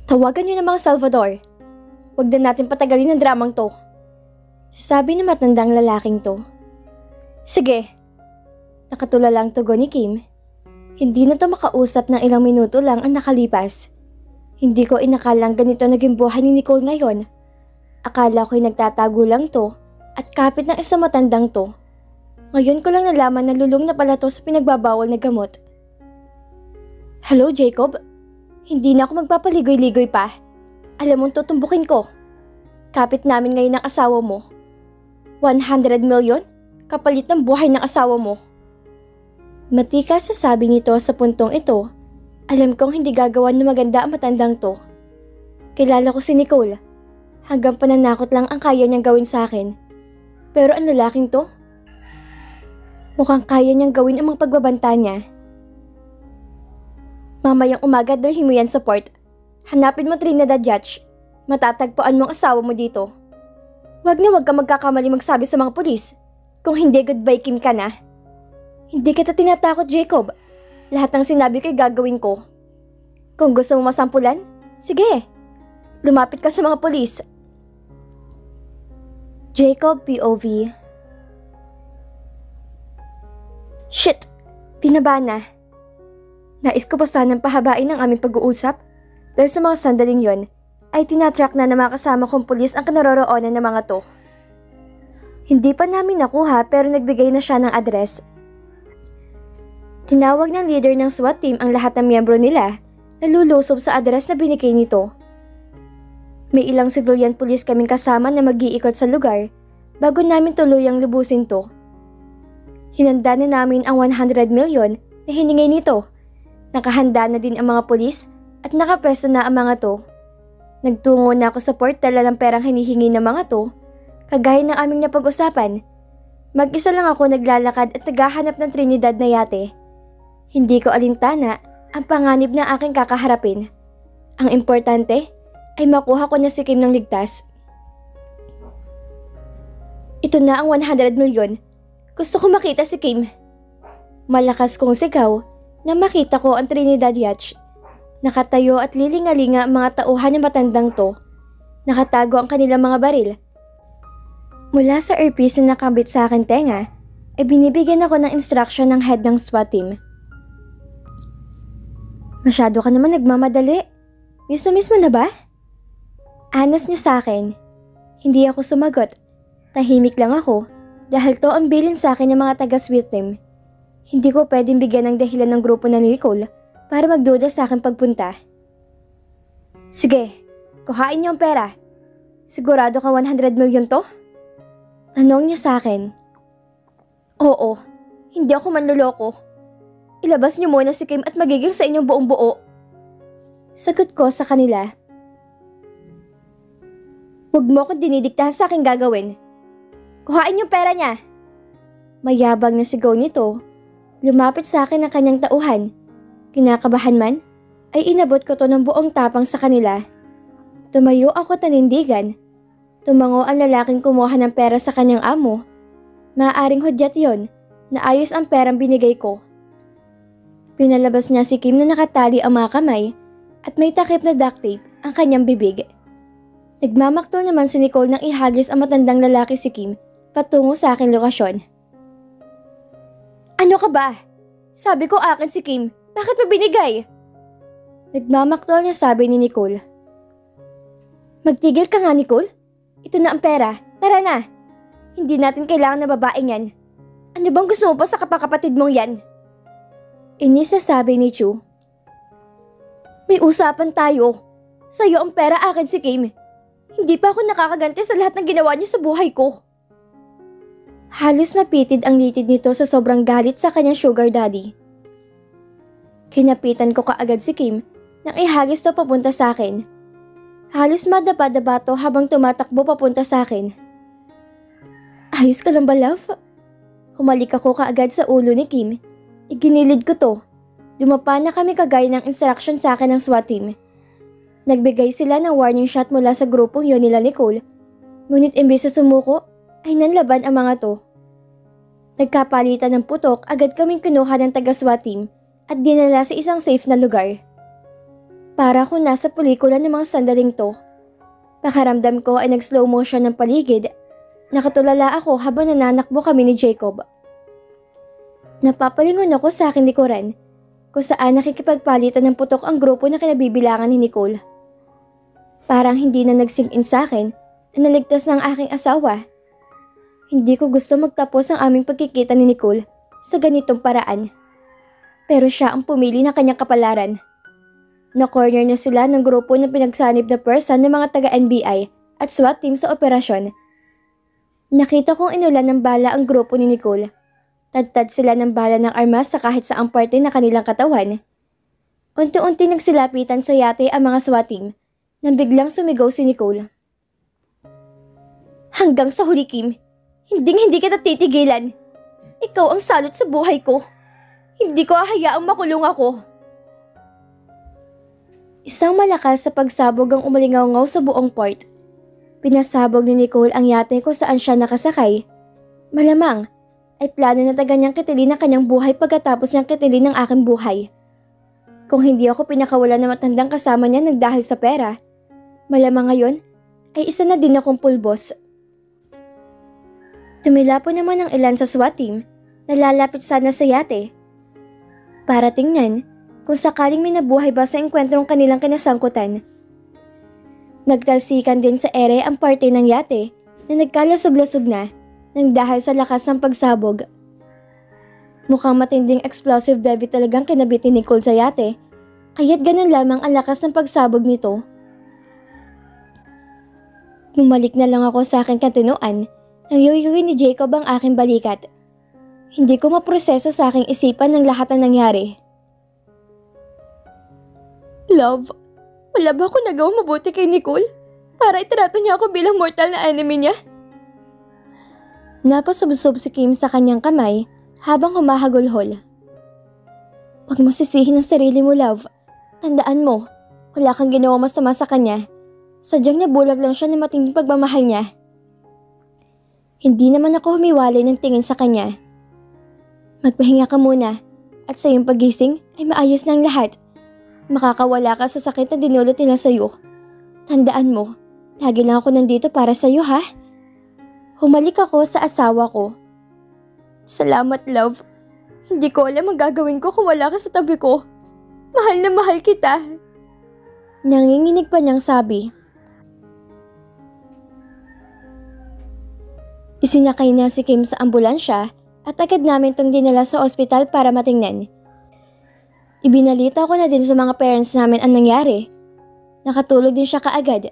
Tawagan niyo ng mga Salvador. Huwag na natin patagalin ang dramang to. Sabi ng matandang lalaking to. Sige. Nakatulalang tugon ni Kim. Hindi na to makausap ng ilang minuto lang ang nakalipas. Hindi ko inakalang ganito naging buhay ni Nicole ngayon. Akala ko'y nagtatago lang to at kapit ng isang matandang to. Ngayon ko lang nalaman na lulong na pala to sa pinagbabawal na gamot. Hello, Jacob? Hindi na ako magpapaligoy-ligoy pa. Alam mong tutumbukin ko. Kapit namin ngayon ng asawa mo. 100 million? Kapalit ng buhay ng asawa mo. Matikas sa sabi nito sa puntong ito. Alam kong hindi gagawa ng maganda ang matandang to. Kilala ko si Nicole. Hanggang pananakot lang ang kaya niyang gawin sa akin. Pero ang lalaking to, mukhang kaya niyang gawin ang mga pagbabanta niya. Mamayang umaga dalhin mo yan sa port. Hanapin mo Trinidad Yacht. Matatagpuan mo ang asawa mo dito. Wag ka magkakamali magsabi sa mga pulis. Kung hindi, goodbye Kim ka na. Hindi kita tinatakot, Jacob. Lahat ng sinabi ko'y gagawin ko. Kung gusto mo masampulan, sige. Lumapit ka sa mga pulis. Jacob POV. Shit! Pinaba na. Nais ko pa sanang pahabain ang aming pag-uusap dahil sa mga sandaling yon ay tinatrack na ng mga kasama kong pulis ang kinaroroonan ng mga to. Hindi pa namin nakuha pero nagbigay na siya ng address. Tinawag ng leader ng SWAT team ang lahat ng miyembro nila na lulusob sa address na binigay nito. May ilang civilian police kaming kasama na mag-iikot sa lugar bago namin tuluyang lubusin to. Hinanda na namin ang 100 million na hiningi nito. Nakahanda na din ang mga pulis at nakapwesto na ang mga to. Nagtungo na ako sa port dala ng perang hinihingi ng mga to, kagaya ng aming napag-usapan. Mag-isa lang ako naglalakad at naghahanap ng Trinidad na yate. Hindi ko alintana ang panganib na aking kakaharapin. Ang importante ay makuha ko na si Kim ng ligtas. Ito na ang 100 million. Gusto ko makita si Kim. Malakas kong sigaw na makita ko ang Trinidad Yacht. Nakatayo at lilingalinga ang mga tauhan ng matandang to. Nakatago ang kanilang mga baril. Mula sa earpiece na nakambit sa akin tenga, ay binibigyan ako ng instruction ng head ng SWAT team. Masyado ka naman nagmamadali. Miss na miss mo na ba? Anas niya sa akin. Hindi ako sumagot. Tahimik lang ako dahil to ang bilin sa akin ng mga taga-SWAT team. Hindi ko pwedeng bigyan ng dahilan ng grupo na ni Nicole para magduda sa akin pagpunta. Sige, kuhain niyo ang pera. Sigurado ka 100 million to? Tanong niya sa akin. Oo, hindi ako manloloko. Ilabas niyo muna si Kim at magiging sa inyong buong buo. Sagot ko sa kanila. Huwag mo akong dinidiktahan sa aking gagawin. Kuhain yung pera niya. Mayabang na sigaw nito. Lumapit sa akin ang kanyang tauhan. Kinakabahan man, ay inabot ko to ng buong tapang sa kanila. Tumayo ako tanindigan. Tumango ang lalaking kumuha ng pera sa kanyang amo. Maaaring hudyat yon na ayos ang perang binigay ko. Pinalabas niya si Kim na nakatali ang mga kamay at may takip na duct tape ang kanyang bibig. Nagmamaktol naman si Nicole nang ihagis ang matandang lalaki si Kim patungo sa aking lokasyon. Ano ka ba? Sabi ko akin si Kim. Bakit mo binigay? Nagmamaktol niya sabi ni Nicole. Magtigil ka nga, Nicole. Ito na ang pera. Tara na. Hindi natin kailangan na babaeng yan. Ano bang gusto mo pa sa kapakapatid mong yan? Inis na sabi ni Chu. May usapan tayo. Sa'yo ang pera, akin si Kim. Hindi pa ako nakakaganti sa lahat ng ginawa niya sa buhay ko. Halos mapitid ang litid nito sa sobrang galit sa kanyang sugar daddy. Kinapitan ko kaagad si Kim nang ihagis to papunta sa akin. Halos madapa-dapa to habang tumatakbo papunta sa akin. Ayos ka lang ba, love? Humalik ako kaagad sa ulo ni Kim. Iginilid ko to. Dumapa na kami kagaya ng instruction sa akin ng SWAT team. Nagbigay sila ng warning shot mula sa grupong yon nila Nicole. Ngunit imbes na sumuko, ay nanlaban ang mga to. Nagkapalitan ng putok, agad kaming kinuha ng taga-SWAT team at dinala sa isang safe na lugar. Para akong nasa pelikula ng mga sandaling to. Pakaramdam ko ay nag-slow motion ng paligid. Nakatulala ako habang nananakbo kami ni Jacob. Napapalingon ako sa aking likuran kung saan nakikipagpalitan ng putok ang grupo na kinabibilangan ni Nicole. Parang hindi na nag-sink in sa akin na naligtas ng aking asawa. Hindi ko gusto magtapos ang aming pagkikita ni Nicole sa ganitong paraan. Pero siya ang pumili ng kanyang kapalaran. Na-corner na sila ng grupo ng pinagsanib na person ng mga taga-NBI at SWAT team sa operasyon. Nakita kong inulan ng bala ang grupo ni Nicole. Tad-tad sila ng bala ng armas sa kahit saang parte na kanilang katawan. Unti-unti nagsilapitan sa yate ang mga SWAT team nang biglang sumigaw si Nicole. Hanggang sa huli, Kim, hindi kita titigilan. Ikaw ang salot sa buhay ko. Hindi ko hahayaang makulong ako. Isang malakas sa pagsabog ang umalingaw-ngaw sa buong port. Pinasabog ni Nicole ang yate kung saan siya nakasakay. Malamang ay plano na taga niyang kitilin ang kanyang buhay pagkatapos niyang kitilin ang aking buhay. Kung hindi ako pinakawalan na matandang kasama niya ng dahil sa pera, malamang ngayon ay isa na din akong pulbos. Tumila po naman ang ilan sa SWAT team na lalapit sana sa yate para tingnan kung sakaling may nabuhay ba sa engkwentrong kanilang kinasangkutan. Nagtalsikan din sa ere ang parte ng yate na nagkalasog-lasog na nang dahil sa lakas ng pagsabog. Mukhang matinding explosive debit talagang kinabit ni Nicole sa yate, kaya't ganun lamang ang lakas ng pagsabog nito. Bumalik na lang ako sa aking kantinuan nang yuyuin ni Jacob ang aking balikat. Hindi ko maproseso sa aking isipan ng lahat ng nangyari. Love, wala ba ako nagawang mabuti kay Nicole para itrato niya ako bilang mortal na enemy niya? Napasubsob si Kim sa kanyang kamay habang humahagulhol. Huwag mo sisihin ang sarili mo, love. Tandaan mo, wala kang ginawang masama sa kanya. Sadyang nabulag lang siya ng matinding pagmamahal niya. Hindi naman ako humiwalay ng tingin sa kanya. Magpahinga ka muna at sa iyong pagising ay maayos na ang lahat. Makakawala ka sa sakit na dinulot nila sa iyo. Tandaan mo, lagi lang ako nandito para sa iyo, ha? Humalik ako sa asawa ko. Salamat, love. Hindi ko alam ang gagawin ko kung wala ka sa tabi ko. Mahal na mahal kita. Nanginginig pa niyang sabi. Isinakay na si Kim sa ambulansya at agad namin itong dinala sa ospital para matingnan. Ibinalita ko na din sa mga parents namin ang nangyari. Nakatulog din siya kaagad.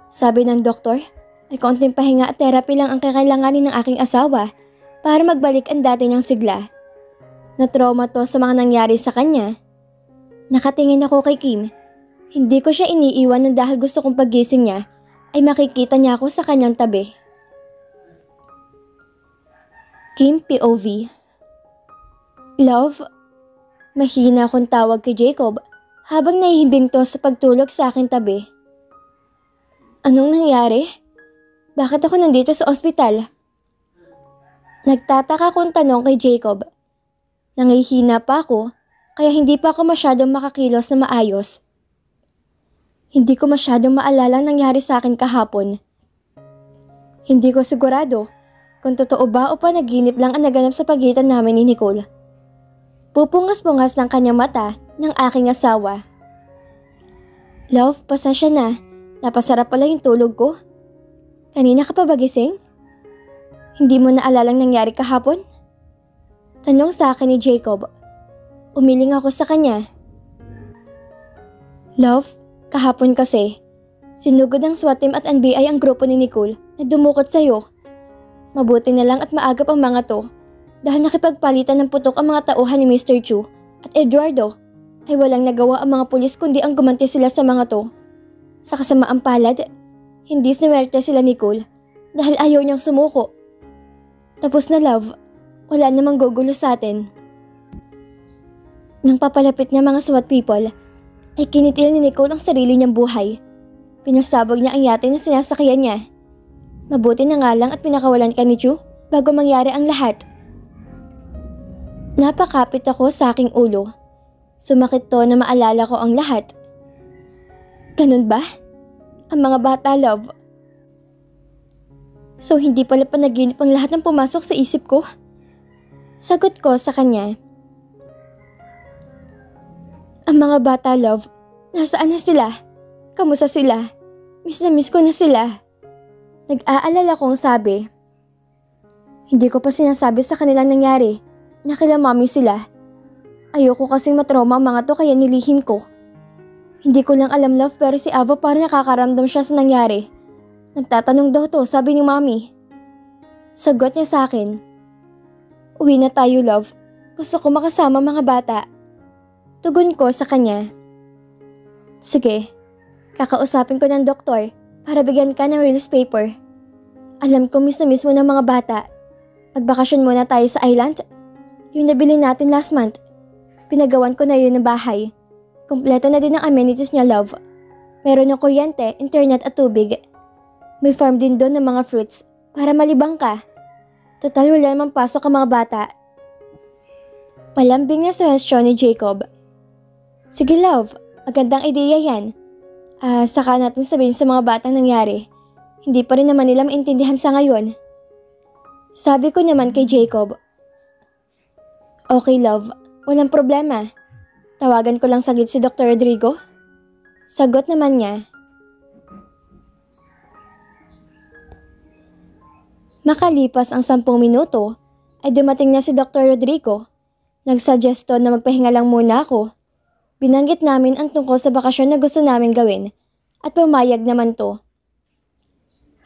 Sabi ng doktor, ay konting pahinga at therapy lang ang kakailanganin ng aking asawa para magbalik ang dati niyang sigla. Na-trauma to sa mga nangyari sa kanya. Nakatingin ako kay Kim. Hindi ko siya iniiwan na dahil gusto kong paggising niya ay makikita niya ako sa kanyang tabi. Kim POV. Love, mahina akong tawag kay Jacob habang nahihimbing to sa pagtulog sa aking tabi. Anong nangyari? Bakit ako nandito sa ospital? Nagtataka kong tanong kay Jacob. Nangihina pa ako, kaya hindi pa ako masyadong makakilos na maayos. Hindi ko masyadong maalala ang nangyari sa akin kahapon. Hindi ko sigurado kung totoo ba o panaginip lang ang naganap sa pagitan namin ni Nicole. Pupungas-pungas ng kanyang mata ng aking asawa. Love, pasensya na. Napasarap pala yung tulog ko. Kanina ka pa ba gising? Hindi mo naalalang nangyari kahapon? Tanong sa akin ni Jacob. Umiling ako sa kanya. Love, kahapon kasi, sinugod ng SWAT team at NBI ang grupo ni Nicole na dumukot sa'yo. Mabuti na lang at maagap ang mga to dahil nakipagpalitan ng putok ang mga tauhan ni Mr. Chu at Eduardo ay walang nagawa ang mga pulis kundi ang gumanti sila sa mga to. Sa kasamaang palad, hindi swerte sila Nicole dahil ayaw niyang sumuko. Tapos na, love, wala namang gugulo sa atin. Nang papalapit niya mga SWAT people, ay kinitil ni Nicole ang sarili niyang buhay. Pinasabog niya ang yate na sinasakyan niya. Mabuti na nga lang at pinakawalan ka ni Chu bago mangyari ang lahat. Napakapit ako sa aking ulo. Sumakit to na maalala ko ang lahat. Ganun ba? Ang mga bata, love. So hindi pala panaginip ang lahat ng pumasok sa isip ko? Sagot ko sa kanya. Ang mga bata, love, nasaan na sila? Kamusta sila? Miss na miss ko na sila. Nag-aalala kong sabi. Hindi ko pa sinasabi sa kanilang nangyari na kila mami sila. Ayoko kasing matrauma ang mga to kaya nilihim ko. Hindi ko lang alam, love, pero si Ava parang nakakaramdam siya sa nangyari. Nagtatanong daw to, sabi ni mami. Sagot niya sa akin. Uwi na tayo, love. Gusto ko makasama mga bata. Tugon ko sa kanya. Sige, kakausapin ko ng doktor para bigyan ka ng release paper. Alam ko miss na miss mo ng mga bata. Magbakasyon muna tayo sa island. Yung nabili natin last month. Pinagawan ko na yun ng bahay. Kompleto na din ang amenities niya, love. Meron ng kuryente, internet at tubig. May farm din doon ng mga fruits para malibang ka. Total wala namang pasok ang mga bata. Palambing na suhestyon ni Jacob. Sige, love. Magandang ideya yan. Saka natin sabihin sa mga batang nangyari. Hindi pa rin naman nila maintindihan sa ngayon. Sabi ko naman kay Jacob. Okay, love. Walang problema. Tawagan ko lang saglit si Dr. Rodrigo. Sagot naman niya. Makalipas ang 10 minuto, ay dumating na si Dr. Rodrigo. Nagsuggesto na magpahinga lang muna ako. Binanggit namin ang tungkol sa bakasyon na gusto namin gawin at pumayag naman to.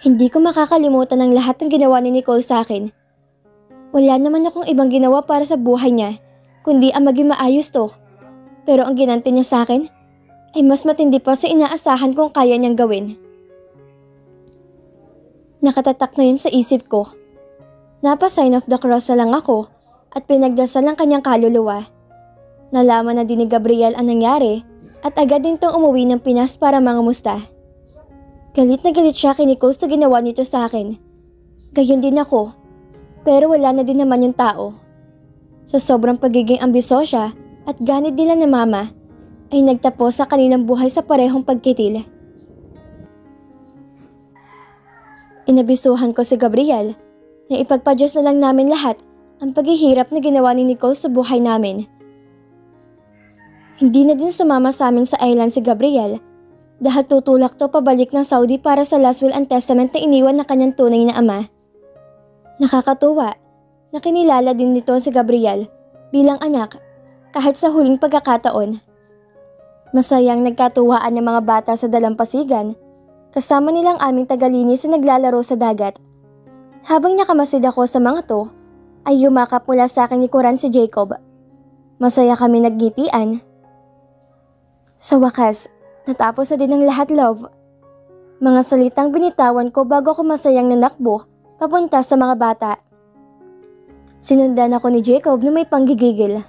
Hindi ko makakalimutan ang lahat ng ginawa ni Nicole sa akin. Wala naman akong ibang ginawa para sa buhay niya, kundi ang maging maayos to. Pero ang ginanti niya sa akin ay mas matindi pa sa inaasahan kong kaya niyang gawin. Nakatatak na yun sa isip ko. Napa-sign of the cross na lang ako at pinagdasal ang kanyang kaluluwa. Nalaman na din ni Gabriel ang nangyari at agad din tong umuwi ng Pinas para mangamusta. Galit na galit siya kay Nicole sa ginawa nito sa akin. Gayon din ako, pero wala na din naman yung tao. Sa sobrang pagiging ambisosya at ganit nila na mama, ay nagtapos sa kanilang buhay sa parehong pagkitil. Inabisuhan ko si Gabriel na ipagpadyos na lang namin lahat ang paghihirap na ginawa ni Nicole sa buhay namin. Hindi na din sumama sa amin sa island si Gabriel dahil tutulak to pabalik ng Saudi para sa last will and testament na iniwan na kanyang tunay na ama. Nakakatuwa na kinilala din nito si Gabriel bilang anak kahit sa huling pagkakataon. Masayang nagkatuwaan ng mga bata sa dalampasigan kasama nilang aming tagalinis na naglalaro sa dagat. Habang nakamasid ako sa mga to, ay yumakap mula sa akin ni Kuran si Jacob. Masaya kami naggitian. Sa wakas, natapos na din ang lahat, love. Mga salitang binitawan ko bago ako masayang nanakbo papunta sa mga bata. Sinundan ako ni Jacob na may panggigigil.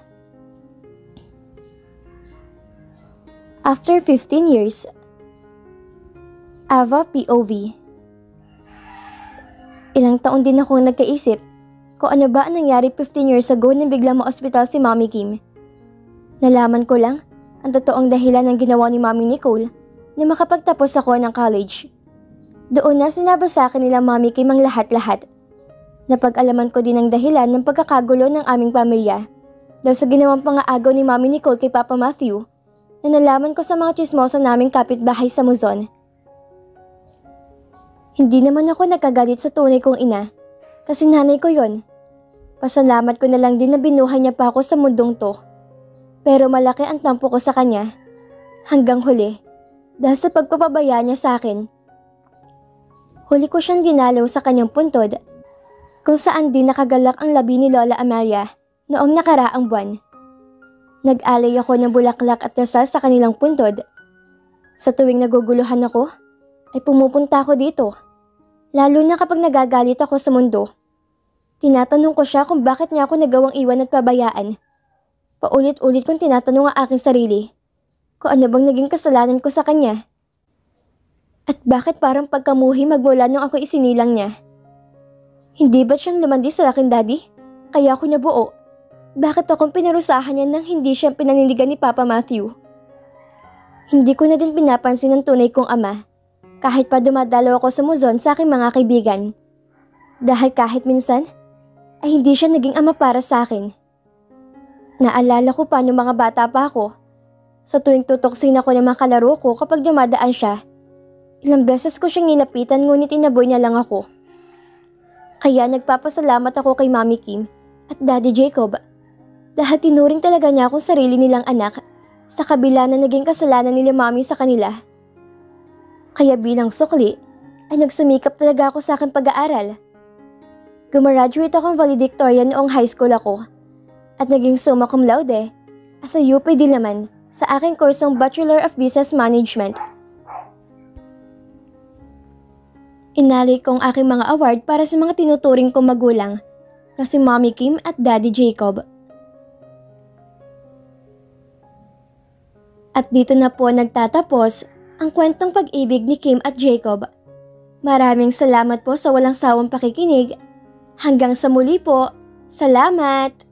After 15 years, Ava POV. Ilang taon din akong nagkaisip kung ano ba ang nangyari 15 years ago nang biglang ma-ospital si Mommy Kim. Nalaman ko lang ang totoong dahilan ng ginawa ni Mommy Nicole na makapagtapos ako ng college. Doon na sinabi sa akin nila Mommy Kim ang lahat-lahat. Napag-alaman ko din ang dahilan ng pagkakagulo ng aming pamilya dahil sa ginawang pangaagaw ni Mommy Nicole kay Papa Matthew na nalaman ko sa mga chismosa naming kapitbahay sa Luzon. Hindi naman ako nagkagalit sa tunay kong ina kasi nanay ko yon. Pasalamat ko na lang din na binuhay niya pa ako sa mundong to. Pero malaki ang tampo ko sa kanya hanggang huli dahil sa pagpapabaya niya sa akin. Huli ko siyang dinalaw sa kanyang puntod kung saan din nakagalak ang labi ni Lola Amalia noong nakaraang buwan. Nag-alay ako ng bulaklak at dasal sa kanilang puntod. Sa tuwing naguguluhan ako, ay pumupunta ako dito. Lalo na kapag nagagalit ako sa mundo. Tinatanong ko siya kung bakit niya ako nagawang iwan at pabayaan. Paulit-ulit kong tinatanong ang aking sarili kung ano bang naging kasalanan ko sa kanya. At bakit parang pagkamuhi magmula nung ako isinilang niya? Hindi ba siyang lumandi sa akin, Daddy? Kaya ako nabuo. Bakit akong pinarusahan niya nang hindi siya pinanindigan ni Papa Matthew? Hindi ko na din pinapansin ang tunay kong ama, kahit pa dumadalaw ako sa muson sa aking mga kaibigan. Dahil kahit minsan, ay hindi siya naging ama para sa akin. Naalala ko pa nung mga bata pa ako. Sa tuwing tutoksin ako ng mga kalaro ko kapag dumadaan siya, ilang beses ko siyang nilapitan ngunit inaboy niya lang ako. Kaya nagpapasalamat ako kay Mommy Kim at Daddy Jacob dahil tinuring talaga niya akong sarili nilang anak sa kabila na naging kasalanan nila Mommy sa kanila. Kaya bilang sukli ay nagsumikap talaga ako sa aking pag-aaral. Gumraduate akong valedictorian noong high school ako at naging summa cum laude as a UP Diliman sa aking kursong Bachelor of Business Management. Inalay kong aking mga award para sa mga tinuturing kong magulang na si Mommy Kim at Daddy Jacob. At dito na po nagtatapos ang kwentong pag-ibig ni Kim at Jacob. Maraming salamat po sa walang sawang pakikinig. Hanggang sa muli po. Salamat!